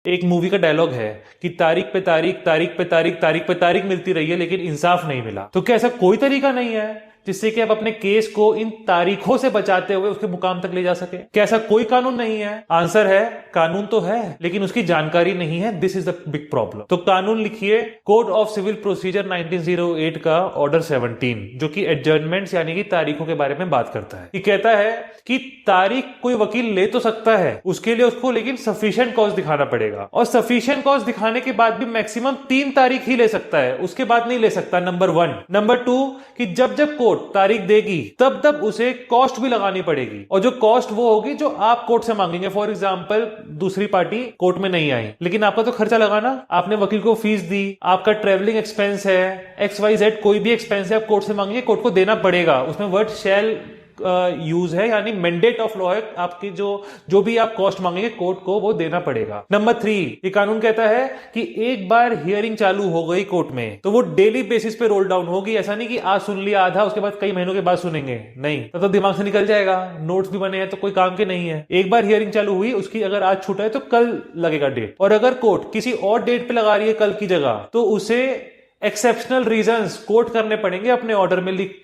एक मूवी का डायलॉग है कि तारीख पे तारीख, तारीख पे तारीख, तारीख पे तारीख मिलती रही है लेकिन इंसाफ नहीं मिला। तो क्या ऐसा कोई तरीका नहीं है जिससे कि आप अपने केस को इन तारीखों से बचाते हुए उसके मुकाम तक ले जा सके? क्या ऐसा कोई कानून नहीं है? आंसर है कानून तो है लेकिन उसकी जानकारी नहीं है। This is the big problem. तो कानून लिखिए, कोड ऑफ सिविल प्रोसीजर 1908 का ऑर्डर 17 जो कि एडजर्नमेंट्स यानी कि तारीखों के बारे में बात करता है। ये कहता है कि तारीख कोई वकील ले तो सकता है, उसके लिए उसको लेकिन सफिशिएंट कॉज दिखाना पड़ेगा, और सफिशिएंट कॉज दिखाने के बाद भी मैक्सिमम 3 तारीख ही ले सकता है, उसके बाद नहीं ले सकता। नंबर 1। नंबर 2 कि जब जब कोर्ट तारीख देगी तब तब उसे कॉस्ट भी लगानी पड़ेगी, और जो कॉस्ट वो होगी जो आप कोर्ट से मांगेंगे। फॉर एग्जांपल, दूसरी पार्टी कोर्ट में नहीं आई लेकिन आपका तो खर्चा लगाना, आपने वकील को फीस दी, आपका ट्रेवलिंग एक्सपेंस है, XYZ कोई भी एक्सपेंस है, आप कोर्ट से मांगेंगे, कोर्ट को देना पड़ेगा। उसमें वर्ड शैल यूज है, यानी मैंडेट ऑफ लॉ है, आपकी जो भी आप कॉस्ट मांगेंगे कोर्ट को वो देना पड़ेगा। नंबर 3, ये कानून कहता है कि एक बार हियरिंग चालू हो गई कोर्ट में तो वो डेली बेसिस पे रोल डाउन होगी। ऐसा नहीं कि आज सुन लिया आधा, उसके बाद कई महीनों के बाद सुनेंगे, नहीं, तब तो दिमाग से निकल जाएगा, नोट्स भी बने हैं तो कोई काम के नहीं है। एक बार हियरिंग चालू हुई, उसकी अगर आज छूटा है तो कल लगेगा डेट, और अगर कोर्ट किसी और डेट पे लगा रही है कल की जगह तो उसे एक्सेप्शनल रीजंस कोट करने पड़ेंगे, अपने ऑर्डर में लिख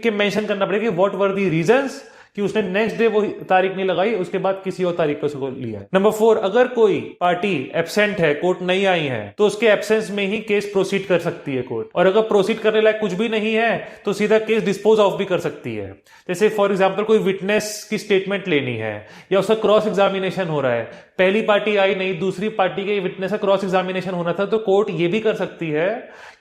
के मेंशन करना पड़ेगा व्हाट वर दी रीजंस कि उसने नेक्स्ट डे वो तारीख नहीं लगाई, उसके बाद किसी और तारीख पर उसको लिया है। नंबर 4, अगर कोई पार्टी एब्सेंट है, कोर्ट नहीं आई है, तो उसके एब्सेंस में ही केस प्रोसीड कर सकती है कोर्ट, और अगर प्रोसीड करने लायक कुछ भी नहीं है तो सीधा केस डिस्पोज ऑफ भी कर सकती है। जैसे फॉर एग्जांपल कोई विटनेस की स्टेटमेंट लेनी है या उसका क्रॉस एग्जामिनेशन हो रहा है, पहली पार्टी आई नहीं, दूसरी पार्टी के विटनेस का क्रॉस एग्जामिनेशन होना था, तो कोर्ट ये भी कर सकती है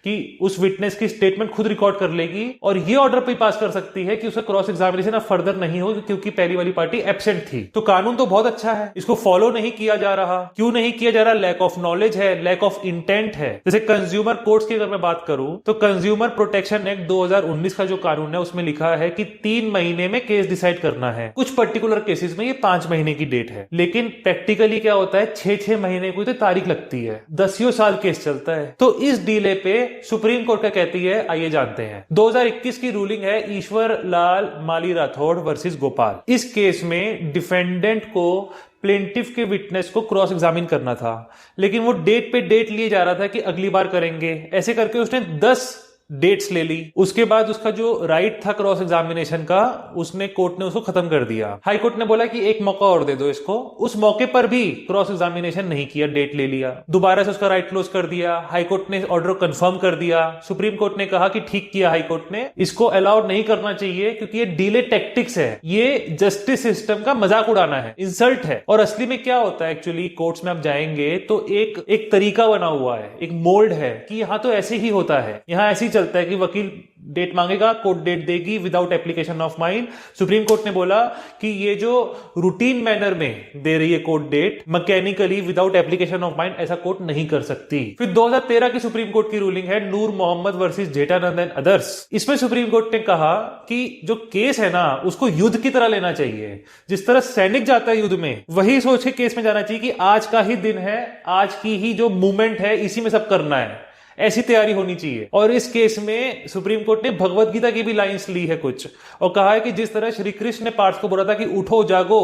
कि उस विटनेस की स्टेटमेंट खुद रिकॉर्ड कर लेगी और ये ऑर्डर भी पास कर सकती है कि उसका क्रॉस एग्जामिनेशन अब फर्दर नहीं हो क्योंकि पहली वाली पार्टी एब्सेंट थी। तो कानून तो बहुत अच्छा है, इसको फॉलो नहीं किया जा रहा। क्यों नहीं किया जा रहा? लैक ऑफ नॉलेज है, लैक ऑफ इंटेंट है। जैसे कंज्यूमर कोर्ट्स की अगर मैं बात करूं तो कंज्यूमर प्रोटेक्शन एक्ट 2019 का जो कानून है उसमें लिखा है कि 3 महीने में केस डिसाइड करना है। कुछ पर्टिकुलर केसेस में ये 5 महीने की डेट है, लेकिन प्रैक्टिकली क्या होता है 6-6 महीने की तो तारीख लगती है, 10 साल केस चलता है। तो इस डिले पे सुप्रीम कोर्ट क्या कहती है, आइए जानते हैं। 2021 की रूलिंग है ईश्वर लाल माली राठौड़ वर्सेस गोपाल। इस केस में डिफेंडेंट को प्लेंटिफ के विटनेस को क्रॉस एग्जामिन करना था, लेकिन वो डेट पे डेट लिए जा रहा था कि अगली बार करेंगे, ऐसे करके उसने 10 डेट्स ले ली। उसके बाद उसका जो राइट था क्रॉस एग्जामिनेशन का, उसने कोर्ट ने उसको खत्म कर दिया। हाई कोर्ट ने बोला कि एक मौका और दे दो इसको, उस मौके पर भी क्रॉस एग्जामिनेशन नहीं किया, डेट ले लिया, दोबारा से उसका राइट क्लोज कर दिया। हाई कोर्ट ने ऑर्डर कंफर्म कर दिया। सुप्रीम कोर्ट ने कहा कि ठीक किया हाई कोर्ट ने, इसको अलाउड नहीं करना चाहिए क्योंकि ये डिले टैक्टिक्स है, ये जस्टिस सिस्टम का मजाक उड़ाना है, इंसल्ट है। और असली में क्या होता है, एक्चुअली कोर्ट्स में आप जाएंगे तो एक तरीका बना हुआ है, एक मोल्ड है कि यहां तो ऐसे ही होता है, यहां ऐसे चलता है कि वकील डेट मांगेगा, कोर्ट डेट देगी without application of mind. Supreme Court ने बोला कि ये जो रूटीन मैनर में दे रही है court date, mechanically without application of mind, ऐसा कोर्ट नहीं कर सकती। फिर 2013 की सुप्रीम कोर्ट की रूलिंग है Noor Mohammad versus Jethanand and others. इसमें सुप्रीम कोर्ट ने कहा कि जो केस है ना उसको युद्ध की तरह लेना चाहिए। जिस तरह सैनिक जाता है युद्ध में, वही सोच के केस में जाना चाहिए कि आज का ही दिन है, आज की ही जो मूवमेंट है इसी में सब करना है, ऐसी तैयारी होनी चाहिए। और इस केस में सुप्रीम कोर्ट ने भगवत गीता की भी लाइंस ली है कुछ, और कहा है कि जिस तरह श्री कृष्ण ने पार्थ को बोला था कि उठो जागो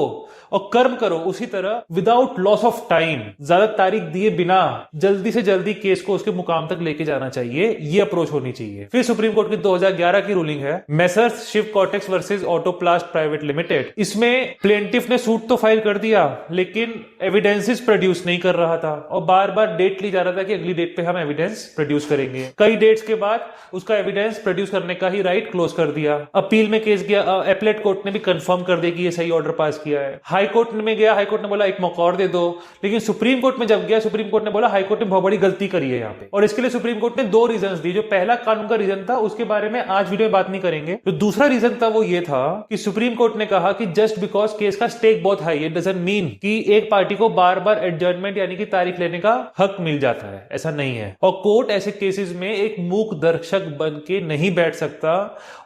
और कर्म करो, उसी तरह विदाउट लॉस ऑफ टाइम, ज्यादा तारीख दिए बिना जल्दी से जल्दी केस को उसके मुकाम तक लेके जाना चाहिए, ये अप्रोच होनी चाहिए। फिर सुप्रीम कोर्ट की 2011 की रूलिंग है Messrs Shiv Cortex versus Autoplast Private Limited. इसमें प्लेंटिफ ने सूट तो फाइल कर दिया लेकिन एविडेंसेस प्रोड्यूस नहीं कर रहा था, और बार बार डेट ली जा रहा था कि अगली डेट पे हम एविडेंस प्रोड्यूस करेंगे। कई डेट्स के बाद उसका एविडेंस प्रोड्यूस करने का ही राइट क्लोज कर दिया। अपील में केस गया, एपलेट कोर्ट ने भी कंफर्म कर दिया कि ये सही ऑर्डर पास किया है। हाई कोर्ट में गया, हाई कोर्ट ने बोला एक मौका और दे दो, लेकिन सुप्रीम कोर्ट में जब गया, सुप्रीम कोर्ट ने बोला हाई कोर्ट ने बहुत बड़ी गलती करी है यहाँ पे, और इसके लिए सुप्रीम कोर्ट ने 2 रीजंस दी। जो पहला कानून का रीजन था उसके बारे में आज वीडियो में बात नहीं करेंगे, जो दूसरा रीजन था वो ये था कि सुप्रीम कोर्ट ने कहा कि जस्ट बिकॉज केस का स्टेक बहुत हाई है डजंट मीन कि एक पार्टी को बार बार एडजर्नमेंट यानी कि तारीख लेने का हक मिल जाता है, ऐसा नहीं है। और कोर्ट कोर्ट ऐसे केसेस में एक मूक दर्शक बन के नहीं बैठ सकता,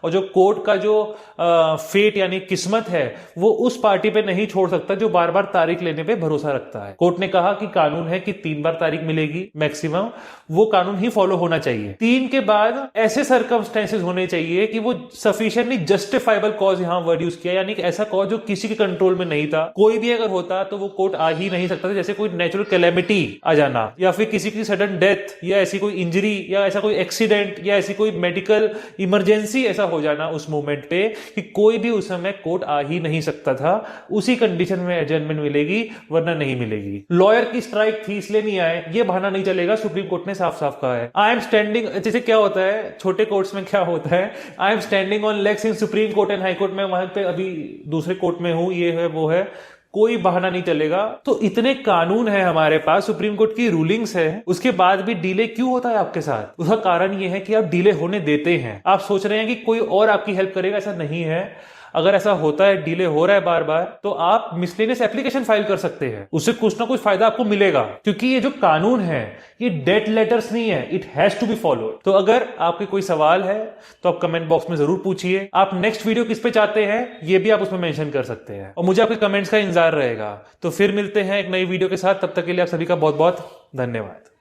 और जो कोर्ट का जो फेट यानी किस्मत है वो उस पार्टी पे नहीं छोड़ सकता जो बार बार तारीख लेने पे भरोसा रखता है। कोर्ट ने कहा कि कानून है कि 3 बार तारीख मिलेगी मैक्सिमम, वो कानून ही फॉलो होना चाहिए। 3 के बाद ऐसे सर्कमस्टेंसेस होने चाहिए कि वो सफिशिएंटली जस्टिफाइबल कॉज यहां वर्ड यूज किया, यानी कि ऐसा कॉज जो किसी के कंट्रोल में नहीं था। कोई भी अगर होता तो वो कोर्ट आ ही नहीं सकता था, जैसे कोई नेचुरल कैलेमिटी आ जाना, या फिर किसी की सडन डेथ, या ऐसी कोई इंजरी, या ऐसा कोई एक्सीडेंट, या ऐसी कोई मेडिकल इमरजेंसी ऐसा हो जाना उस मोमेंट पे कि कोई भी उस समय कोर्ट आ ही नहीं सकता था। उसी कंडीशन में एडजर्नमेंट मिलेगी, वरना नहीं मिलेगी। लॉयर की स्ट्राइक थी इसलिए नहीं आए, ये बहाना नहीं चलेगा। सुप्रीम कोर्ट ने साफ साफ कहा है आई एम स्टैंडिंग, जैसे क्या होता है छोटे कोर्ट्स में क्या होता है, I am standing on legs in supreme court and high court, में वहां पे अभी दूसरे कोर्ट में हूं, ये है वो है, कोई बहाना नहीं चलेगा। तो इतने कानून है हमारे पास, सुप्रीम कोर्ट की रूलिंग्स है, उसके बाद भी डिले क्यों होता है आपके साथ? उसका कारण यह है कि आप डिले होने देते हैं। आप सोच रहे हैं कि कोई और आपकी हेल्प करेगा, ऐसा नहीं है। अगर ऐसा होता है, डिले हो रहा है बार बार, तो आप मिसलेनियस एप्लीकेशन फाइल कर सकते हैं, उससे कुछ ना कुछ फायदा आपको मिलेगा, क्योंकि ये जो कानून है ये डेड लेटर्स नहीं है, it has to be followed. तो अगर आपके कोई सवाल है तो आप कमेंट बॉक्स में जरूर पूछिए। आप नेक्स्ट वीडियो किस पे चाहते हैं ये भी आप उसमें मेंशन कर सकते हैं, और मुझे आपके कमेंट्स का इंतजार रहेगा। तो फिर मिलते हैं एक नई वीडियो के साथ, तब तक के लिए आप सभी का बहुत बहुत धन्यवाद।